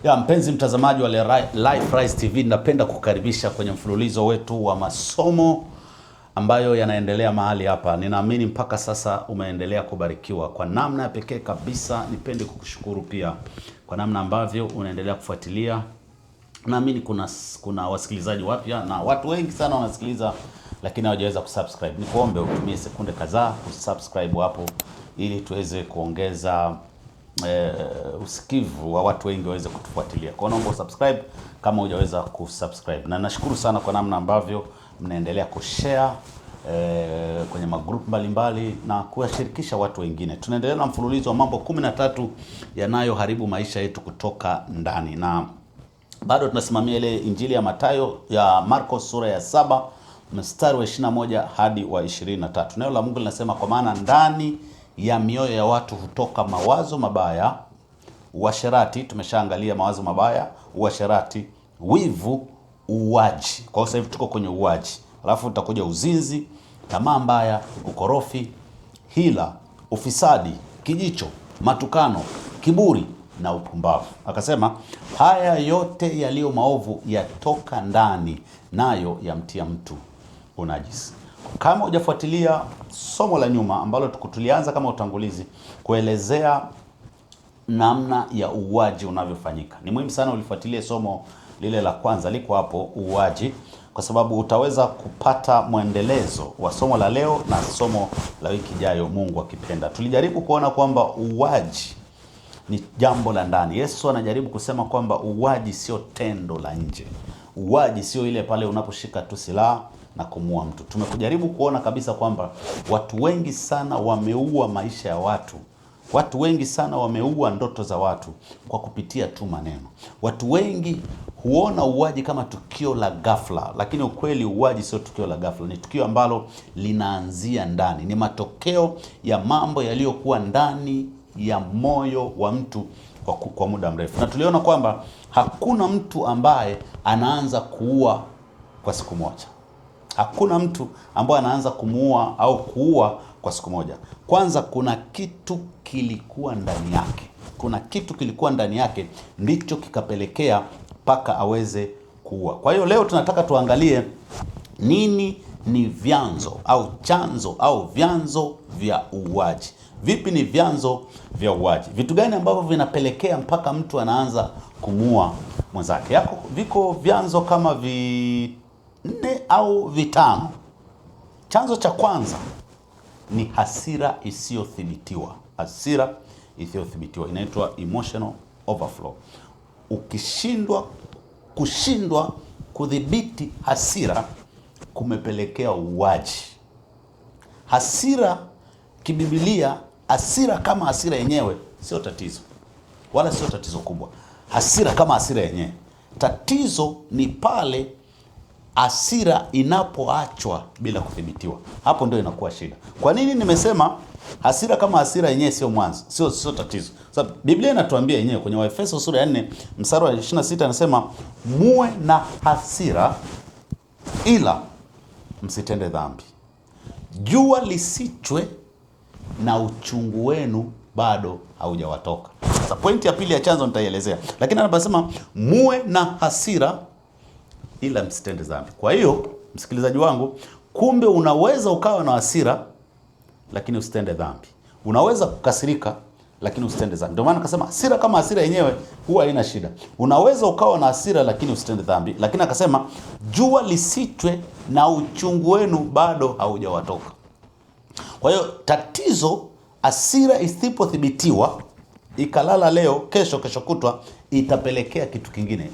Ya mpenzi mtazamaji wa Life Rise TV, napenda kukaribisha kwenye mfululizo wetu wa masomo ambayo yanaendelea mahali hapa. Ninaamini mpaka sasa umeendelea kubarikiwa kwa namna ya pekee kabisa. Nipende kukushukuru pia kwa namna ambavyo unaendelea kufuatilia. Naamini kuna wasikilizaji wapya na watu wengi sana wanasikiliza lakini hawajaweza kusubscribe. Nikuombe utumie sekunde kadhaa kusubscribe hapo ili tuweze kuongeza usikivu wa watu wengi waweze kutufuatilia. Kwa naomba subscribe kama hujaweza kusubscribe. Na nashukuru sana kwa namna ambavyo mnaendelea kushare kwenye magroup mbalimbali na kuwashirikisha watu wengine. Tunaendelea na mfululizo wa mambo 13 yanayoharibu maisha yetu kutoka ndani. Na bado tunasimamia ile Injili ya Mathayo ya Marko sura ya 7 mstari wa 21 hadi wa 23. Neno la Mungu linasema, kwa maana ndani ya mioyo ya watu hutoka mawazo mabaya, uasherati, tumeshaangalia mawazo mabaya, uasherati, wivu, uwaji. Kwa sasa hivi tuko kwenye uwaji. Alafu utakuja uzinzi, tamaa mbaya, ukorofi, hila, ufisadi, kijicho, matukano, kiburi na upumbavu. Akasema haya yote yaliyo maovu yatoka ndani, nayo yamtia mtu unajisi. Kama hujafuatilia somo la nyuma ambalo tulianza kama utangulizi kuelezea namna ya uwaji unavyofanyika, ni muhimu sana ulifuatilie somo lile la kwanza, liko hapo uwaji, kwa sababu utaweza kupata mwendelezo wa somo la leo na somo la wiki ijayo, Mungu akipenda. Tulijaribu kuona kwamba uwaji ni jambo la ndani. Yesu anajaribu kusema kwamba uwaji sio tendo la nje. Uwaji sio ile pale unaposhika tu silaha na kumua mtu. Tumekujaribu kuona kabisa kwamba watu wengi sana wameua maisha ya watu. Watu wengi sana wameua ndoto za watu kwa kupitia tu maneno. Watu wengi huona uwaji kama tukio la ghafla, lakini ukweli uwaji sio tukio la ghafla. Ni tukio ambalo linaanzia ndani. Ni matokeo ya mambo yaliyokuwa ndani ya moyo wa mtu kwa muda mrefu. Na tuliona kwamba hakuna mtu ambaye anaanza kuua kwa siku moja. Hakuna mtu ambaye anaanza kumuua au kuua kwa siku moja. Kwanza kuna kitu kilikuwa ndani yake. Kuna kitu kilikuwa ndani yake ndicho kikapelekea mpaka aweze kuua. Kwa hiyo leo tunataka tuangalie nini ni vyanzo au chanzo au vyanzo vya uwaji. Vipi ni vyanzo vya uwaji? Vitu gani ambavyo vinapelekea mpaka mtu anaanza kumuua mwenzake? Viko vyanzo kama 4 au 5. Chanzo cha kwanza ni hasira isiyothibitiwa. Hasira isiyothibitiwa inaitwa emotional overflow. Kushindwa kudhibiti hasira kumepelekea uwaji. Hasira kibiblia, hasira kama hasira yenyewe sio tatizo, wala sio tatizo kubwa. Hasira kama hasira yenyewe, tatizo ni pale hasira inapoachwa bila kudhibitiwa. Hapo ndio inakuwa shida. Kwa nini nimesema hasira kama hasira yenyewe sio mwanzo, sio tatizo? Sababu Biblia inatuambia yenyewe kwenye Waefeso sura ya 4 mstari wa 26 anasema, muwe na hasira ila msitende dhambi. Jua lisichwe na uchungu wenu bado haujawatoka. Sasa pointi ya pili ya chanzo nitaielezea, lakini anasema muwe na hasira ila msitende dhambi. Kwa hiyo msikilizaji wangu, kumbe unaweza ukawa na hasira lakini usitende dhambi. Unaweza kukasirika lakini usitende dhambi. Ndio maana akasema hasira kama hasira yenyewe huwa haina shida. Unaweza ukawa na hasira lakini usitende dhambi, lakini akasema jua lisichwe na uchungu wenu bado haujawatoka. Kwa hiyo tatizo, hasira isipothibitiwa ikalala leo, kesho kutwa, itapelekea kitu kingine.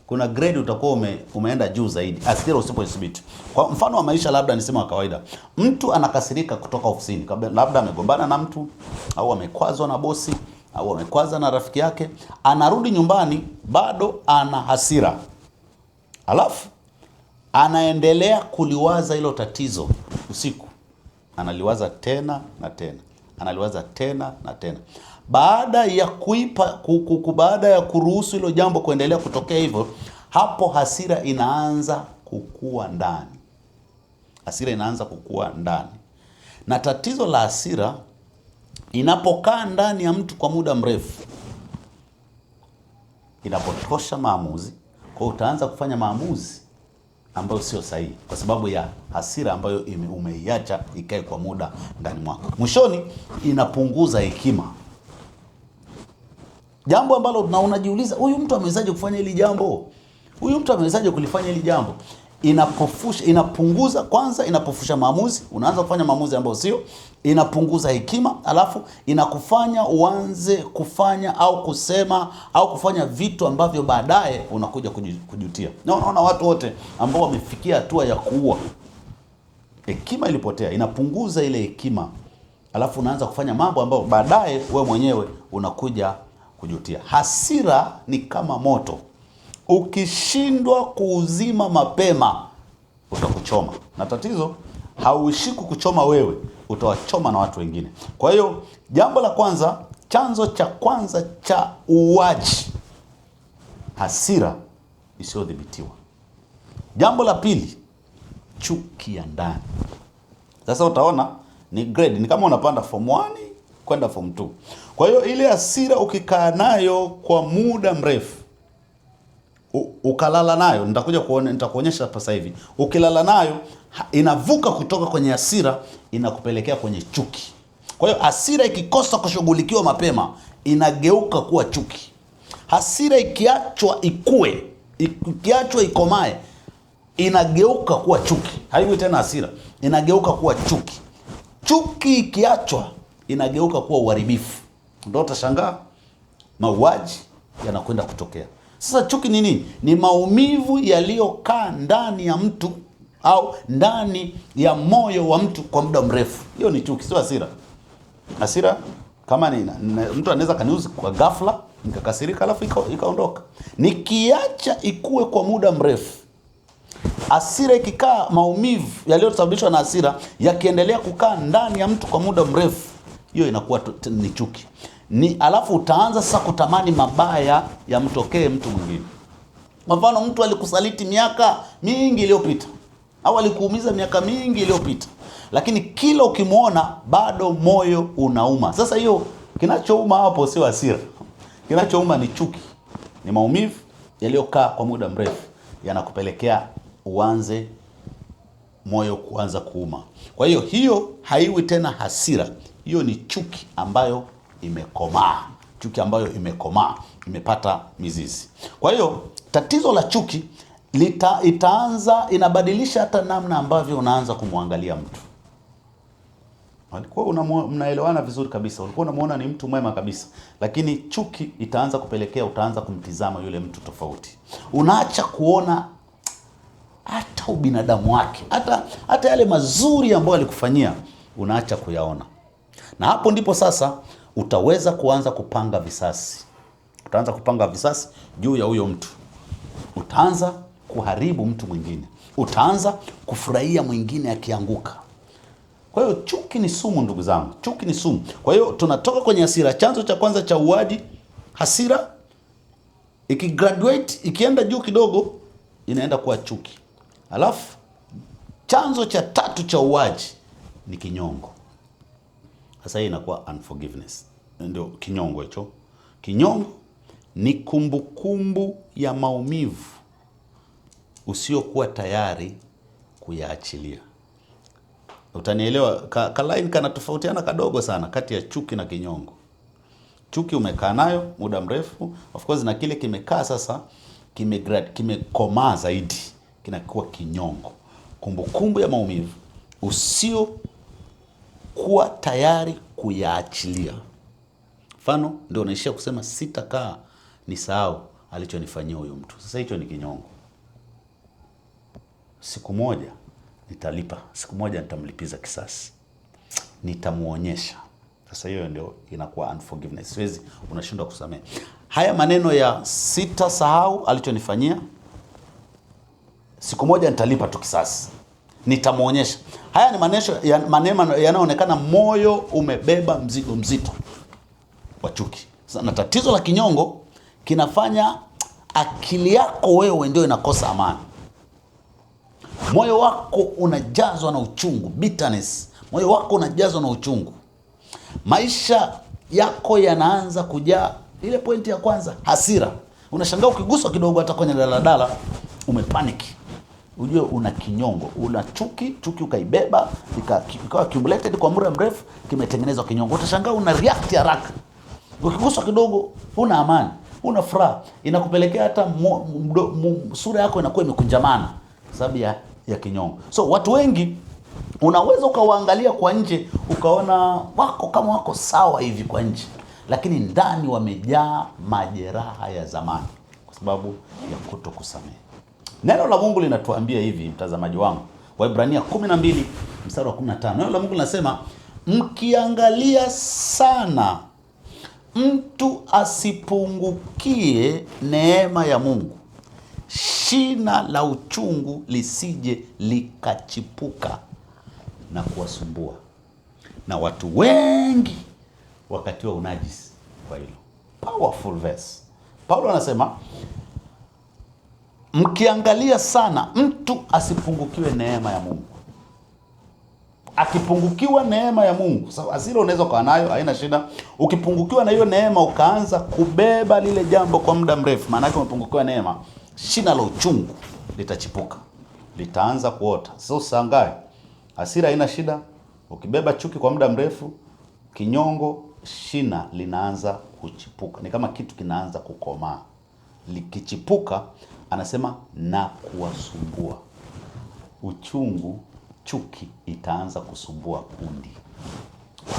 Kuna grade utakuwa umeenda juu zaidi hasira usipothibiti. Kwa mfano wa maisha, labda nisema wa kawaida, mtu anakasirika kutoka ofisini, labda amegombana na mtu au amekwazwa na bosi au amekwaza na rafiki yake, anarudi nyumbani bado ana hasira. Alafu anaendelea kuliwaza hilo tatizo usiku. Analiwaza tena na tena. Analiwaza tena na tena. Baada ya kuruhusu hilo jambo kuendelea kutokea hivyo, hapo hasira inaanza kukua ndani. Hasira inaanza kukua ndani. Na tatizo la hasira inapokaa ndani ya mtu kwa muda mrefu, inapotosha maamuzi. Kwa utaanza kufanya maamuzi ambayo sio sahihi kwa sababu ya hasira ambayo umeiacha ikae kwa muda ndani mwako. Mwishoni inapunguza hekima. Jambo ambalo unajiuliza, huyu mtu amewezaje kufanya hili jambo? Huyu mtu amewezaje kulifanya hili jambo? Inapunguza, kwanza inapofusha maamuzi, unaanza kufanya maamuzi ambayo sio, inapunguza hekima, alafu inakufanya uanze kufanya au kusema au kufanya vitu ambavyo baadaye unakuja kujutia. Na unaona watu wote ambao wamefikia hatua ya kuua, hekima ilipotea, inapunguza ile hekima. Alafu unaanza kufanya mambo ambayo baadaye wewe mwenyewe unakuja kujutia. Hasira ni kama moto. Ukishindwa kuuzima mapema utakuchoma. Na tatizo hauishi kukuchoma wewe, utawachoma na watu wengine. Kwa hiyo jambo la kwanza, chanzo cha kwanza cha uuaji, hasira isiyodhibitiwa. Jambo la pili, chuki ya ndani. Sasa utaona ni grade, ni kama unapanda form 1 kwenda form 2. Kwa hiyo ile hasira ukikaa nayo kwa muda mrefu, ukalala nayo, nitakuonyesha hapa sasa hivi. Ukilala nayo inavuka kutoka kwenye hasira inakupelekea kwenye chuki. Kwa hiyo hasira ikikosa kushughulikiwa mapema inageuka kuwa chuki. Hasira ikiachwa ikue, ikiachwa ikomae, inageuka kuwa chuki. Haiwi tena hasira, inageuka kuwa chuki. Chuki ikiachwa inageuka kuwa uharibifu. Ndio utashangaa mauaji yanakwenda kutokea. Sasa chuki ni nini? Ni maumivu yaliyokaa ndani ya mtu au ndani ya moyo wa mtu kwa muda mrefu. Hiyo ni chuki, sio hasira. Hasira kama ni mtu anaweza kaniuzi kwa ghafla nikakasirika alafu ikaondoka. Nikiacha ikue kwa muda mrefu, hasira ikikaa, maumivu yaliyosababishwa na hasira yakiendelea kukaa ndani ya mtu kwa muda mrefu, hiyo inakuwa ni chuki. Alafu utaanza sasa kutamani mabaya yamtokee mtu mwingine. Kwa mfano, mtu alikusaliti miaka mingi iliyopita au alikuumiza miaka mingi iliyopita, lakini kila ukimwona bado moyo unauma. Sasa hiyo, kinachouma hapo sio hasira. Kinachouma ni chuki. Ni maumivu yaliyokaa kwa muda mrefu yanakupelekea uanze moyo kuanza kuuma. Kwa hiyo hiyo haiwi tena hasira. Hiyo ni chuki ambayo imekomaa. Chuki ambayo imekomaa, imepata mizizi. Kwa hiyo tatizo la chuki inabadilisha hata namna ambavyo unaanza kumwangalia mtu. Walikuwa mnaelewana vizuri kabisa, ulikuwa unamuona ni mtu mwema kabisa, lakini chuki itaanza kupelekea utaanza kumtizama yule mtu tofauti. Unaacha kuona hata ubinadamu wake, hata yale mazuri ambayo alikufanyia unaacha kuyaona. Na hapo ndipo sasa utaweza kuanza kupanga visasi. Utaanza kupanga visasi juu ya huyo mtu. Utaanza kuharibu mtu mwingine. Utaanza kufurahia mwingine akianguka. Kwa hiyo chuki ni sumu, ndugu zangu. Chuki ni sumu. Kwa hiyo tunatoka kwenye hasira. Chanzo cha kwanza cha uaji, hasira. Ikigraduate, ikienda juu kidogo, inaenda kuwa chuki. Alafu chanzo cha tatu cha uaji ni kinyongo. Sasa hii inakuwa unforgiveness. Ndio kinyongo hicho. Kinyongo ni kumbukumbu ya maumivu usiokuwa tayari kuyaachilia. Utanielewa, line kana tofautiana kadogo sana kati ya chuki na kinyongo. Chuki umekaa nayo muda mrefu, of course, na kile kimekaa sasa kimekomaa zaidi, kinakuwa kinyongo. Kumbukumbu ya maumivu usiokuwa tayari kuyaachilia. Mfano, ndio unaishia kusema sitakaa nisahau alichonifanyia huyo mtu. Sasa hicho ni kinyongo. Siku moja nitalipa, siku moja nitamlipiza kisasi, nitamuonyesha. Sasa hiyo ndio inakuwa unforgiveness. Siwezi, unashindwa kusamehe. Haya maneno ya sitasahau alichonifanyia, siku moja nitalipa tu kisasi, nitamuonyesha. Haya ni maneno yanayoonekana moyo umebeba mzigo mzito wa chuki. Na tatizo la kinyongo kinafanya akili yako wewe ndio inakosa amani. Moyo wako unajazwa na uchungu, bitterness. Moyo wako unajazwa na uchungu. Maisha yako yanaanza kujaa ile pointi ya kwanza, hasira. Unashangaa ukiguswa kidogo hata kwenye daladala umepanic. Ujue una kinyongo, una chuki ukaibeba, ikawa accumulated kwa muda mrefu, kimetengenezwa kinyongo. Utashangaa una react haraka. Ukiguswa kidogo una amani, una furaha, inakupelekea hata sura yako inakuwa imekunjamana sababu ya kinyongo. So watu wengi unaweza ukawaangalia kwa nje ukaona wako sawa hivi kwa nje, lakini ndani wamejaa majeraha ya zamani kwa sababu ya kutokusamehe. Neno la Mungu linatuambia hivi, mtazamaji wangu, Waebrania 12 mstari wa 15. Neno la Mungu linasema, mkiangalia sana mtu asipungukie neema ya Mungu, shina la uchungu lisije likachipuka na kuwasumbua. Na watu wengi wakati wa unajisi kwa hilo. Powerful verse. Paulo anasema, mkiangalia sana mtu asipungukiwe neema ya Mungu. Akipungukiwa neema ya Mungu, sawa, asili unaweza kuwa nayo, haina shida. Ukipungukiwa na hiyo neema ukaanza kubeba lile jambo kwa muda mrefu, maana yake umepungukiwa neema, shina la uchungu litachipuka, litaanza kuota. Sio sangae. Hasira haina shida. Ukibeba chuki kwa muda mrefu, kinyongo, shina linaanza kuchipuka. Ni kama kitu kinaanza kukomaa. Likichipuka, anasema na kuwasumbua. Uchungu, chuki itaanza kusumbua kundi.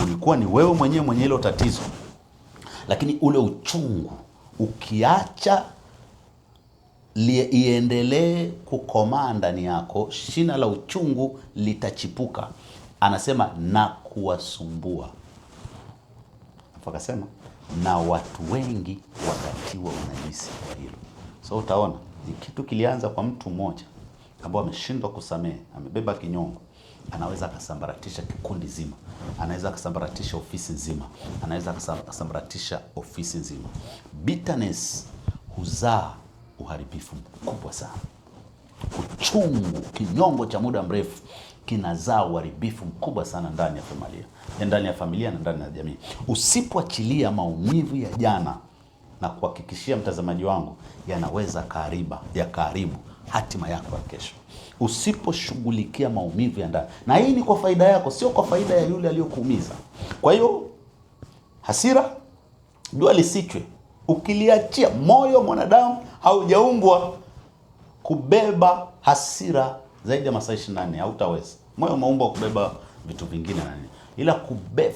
Ulikuwa ni wewe mwenyewe mwenye hilo tatizo, lakini ule uchungu ukiacha iendelee kukomaa ndani yako, shina la uchungu litachipuka. Anasema na kuwasumbua. Akasema na watu wengi wakatiwa unajisi kwa hilo. So utaona ni kitu kilianza kwa mtu mmoja ambaye ameshindwa kusamehe, amebeba kinyongo, anaweza akasambaratisha kikundi zima, anaweza akasambaratisha ofisi nzima, anaweza akasambaratisha ofisi nzima. Bitterness huzaa uharibifu mkubwa sana. Uchungu, kinyongo cha muda mrefu kinazaa uharibifu mkubwa sana ndani ya familia na ndani ya jamii. Usipoachilia maumivu ya jana, na kuhakikishia mtazamaji wangu, yanaweza karibu hatima yako ya kesho. Usiposhughulikia maumivu ya ndani, na hii ni kwa faida yako, sio kwa faida ya yule aliyokuumiza. Kwa hiyo hasira, jua lisichwe. Ukiliachia, moyo mwanadamu haujaumbwa kubeba hasira zaidi ya masaa 24, hautaweza. Moyo umeumbwa kubeba vitu vingine na nini. Ila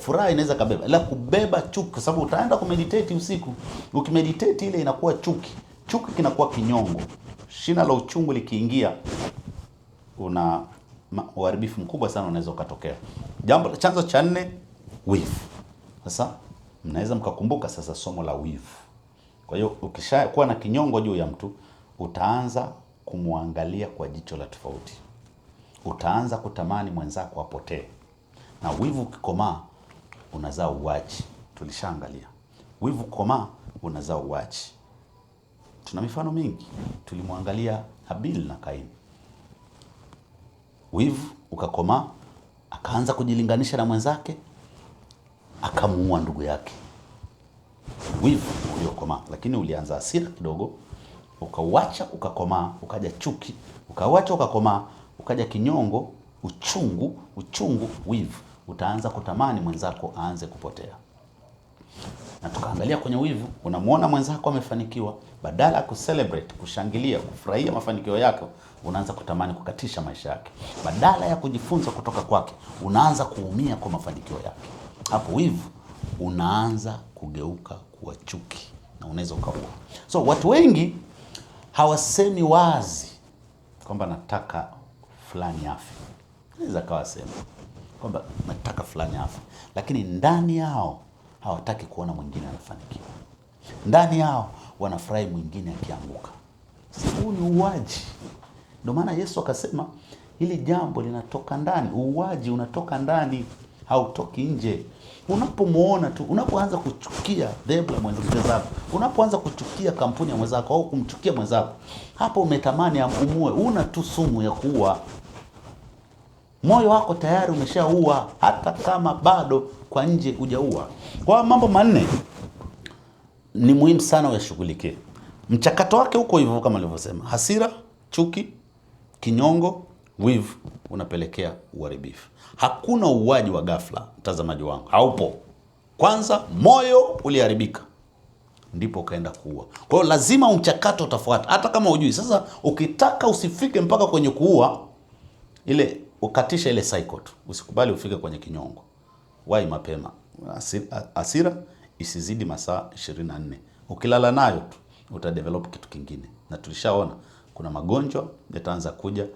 furaha inaweza kabeba, ila kubeba chuki, kwa sababu utaenda kumeditate usiku. Ukimeditate ile inakuwa chuki. Chuki kinakuwa kinyongo. Shina la uchungu likiingia, una uharibifu mkubwa sana unaweza ukatokea. Chanzo cha 4, wivu. Sasa mnaweza mkakumbuka sasa somo la wivu. Kwa hiyo ukishakuwa na kinyongo juu ya mtu, utaanza kumwangalia kwa jicho la tofauti. Utaanza kutamani mwenzako apotee. Na wivu ukikomaa unazaa uwaji. Tulishaangalia. Wivu ukikomaa unazaa uwaji. Tuna mifano mingi. Tulimwangalia Habil na Kaini. Wivu ukakomaa, akaanza kujilinganisha na mwenzake, akamuua ndugu yake. Wivu uliokomaa, lakini ulianza hasira kidogo, ukauacha ukakomaa, ukaja chuki, ukauacha ukakomaa, ukaja kinyongo, uchungu, wivu. Utaanza kutamani mwenzako aanze kupotea. Na tukaangalia kwenye wivu, unamuona mwenzako amefanikiwa, badala ya kucelebrate, kushangilia, kufurahia mafanikio yake, unaanza kutamani kukatisha maisha yake. Badala ya kujifunza kutoka kwake, unaanza kuumia kwa mafanikio yake. Hapo wivu unaanza kugeuka kuwa chuki na unaweza ukaua. So watu wengi hawasemi wazi kwamba nataka fulani afe. Naweza kawasema kwamba nataka fulani afe, lakini ndani yao hawataki kuona mwingine anafanikiwa. Ndani yao wanafurahi mwingine akianguka. Huu ni uwaji. Ndio maana Yesu akasema hili jambo linatoka ndani. Uwaji unatoka ndani, hautoki nje. Unapomuona tu, unapoanza kuchukia dhehebu la mwenzako, unapoanza kuchukia kampuni ya mwenzako au kumchukia mwenzako, hapo umetamani amumue. Una tu sumu ya kuua. Moyo wako tayari umeshaua, hata kama bado kwa nje hujaua. Kwa mambo manne ni muhimu sana uyashughulikie. Mchakato wake huko hivyo kama nilivyosema. Hasira, chuki, kinyongo, wivu unapelekea uharibifu. Hakuna uuaji wa ghafla, mtazamaji wangu. Haupo. Kwanza moyo uliharibika, ndipo ukaenda kuua. Kwa hiyo lazima mchakato utafuata hata kama hujui. Sasa ukitaka usifike mpaka kwenye kuua, ile ukatisha ile cycle tu. Usikubali ufike kwenye kinyongo. Wahi mapema. Hasira isizidi masaa 24. Ukilala nayo tu utadevelop kitu kingine. Na tulishaona kuna magonjwa yataanza kuja,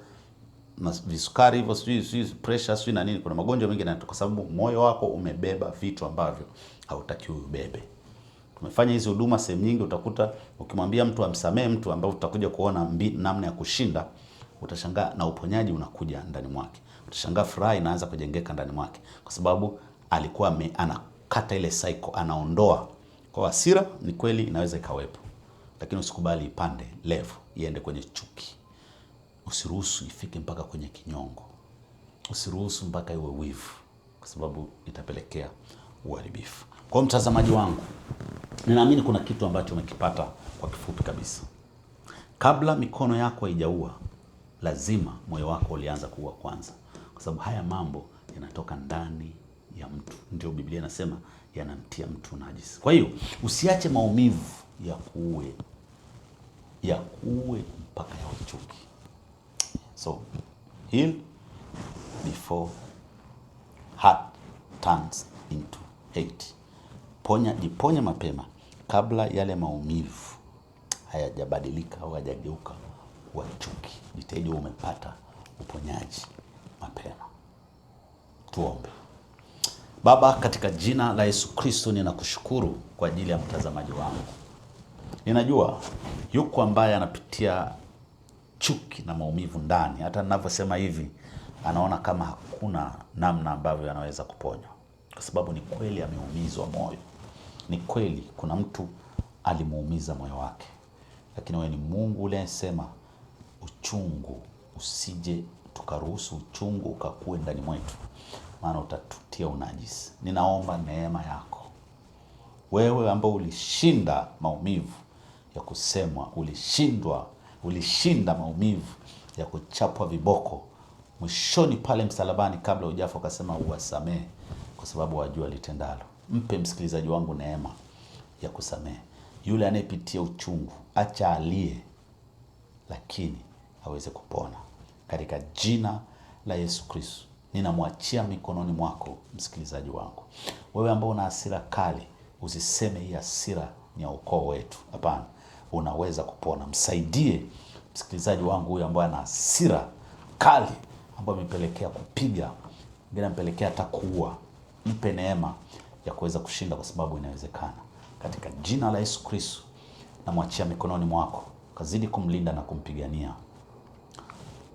visukari hivyo, sijui pressure, sijui na nini. Kuna magonjwa mengi na kwa sababu moyo wako umebeba vitu ambavyo hautakiwi ubebe. Tumefanya hizi huduma sehemu nyingi, utakuta ukimwambia mtu amsamee mtu ambao utakuja kuona namna ya kushinda, utashangaa na uponyaji unakuja ndani mwake. Utashangaa furaha inaanza kujengeka ndani mwake kwa sababu alikuwa anakata ile cycle, anaondoa. Kwa hasira ni kweli inaweza ikawepo, lakini usikubali ipande level iende kwenye chuki. Usiruhusu ifike mpaka kwenye kinyongo. Usiruhusu mpaka iwe wivu, kwa sababu itapelekea uharibifu. Kwa mtazamaji wangu, ninaamini kuna kitu ambacho umekipata kwa kifupi kabisa. Kabla mikono yako haijaua, lazima moyo wako ulianza kuua kwanza, kwa sababu haya mambo yanatoka ndani ya mtu. Ndio Biblia inasema yanamtia mtu najisi. Kwa hiyo usiache maumivu ya kuue mpaka ya uchuki. So heal before heart turns into hate. Jiponye mapema kabla yale maumivu hayajabadilika au hayajageuka kuwa chuki. Jitahidi umepata uponyaji mapema. Tuombe. Baba, katika jina la Yesu Kristo ninakushukuru kwa ajili ya mtazamaji wangu. Ninajua yuko ambaye anapitia chuki na maumivu ndani. Hata ninavyosema hivi, anaona kama hakuna namna ambavyo anaweza kuponywa, kwa sababu ni kweli ameumizwa moyo. Ni kweli kuna mtu alimuumiza moyo wake. Lakini wewe ni Mungu uliyesema uchungu usije tukaruhusu uchungu ukakue ndani mwetu, maana utatutia unajisi. Ninaomba neema yako. Wewe ambao ulishinda maumivu ya kusemwa, ulishinda maumivu ya kuchapwa viboko, mwishoni pale msalabani kabla hujafa ukasema uwasamehe kwa sababu wajua litendalo. Mpe msikilizaji wangu neema ya kusamehe. Yule anayepitia uchungu, acha alie, lakini aweze kupona. Katika jina la Yesu Kristo, ninamwachia mikononi mwako msikilizaji wangu. Wewe ambao una hasira kali, usiseme hii hasira ni ya ukoo wetu. Hapana, unaweza kupona. Msaidie msikilizaji wangu huyu ambaye ana hasira kali, ambayo imepelekea kupiga, ingine imepelekea hata kuua. Mpe neema ya kuweza kushinda, kwa sababu inawezekana. Katika jina la Yesu Kristo, namwachia mikononi mwako. Kazidi kumlinda na kumpigania.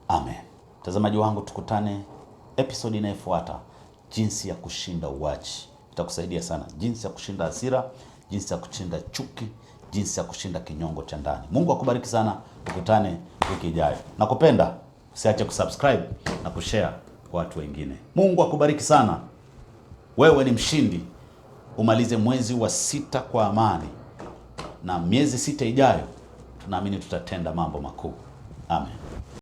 Amen. Mtazamaji wangu, tukutane episode inayofuata, jinsi ya kushinda uwaji. Itakusaidia sana jinsi ya kushinda hasira, jinsi ya kushinda chuki, jinsi ya kushinda kinyongo cha ndani. Mungu akubariki sana. Tukutane wiki ijayo. Nakupenda. Usiache kusubscribe na kushare kwa watu wengine. Mungu akubariki sana. Wewe ni mshindi. Umalize mwezi wa 6 kwa amani, na miezi 6 ijayo tunaamini tutatenda mambo makuu. Amen.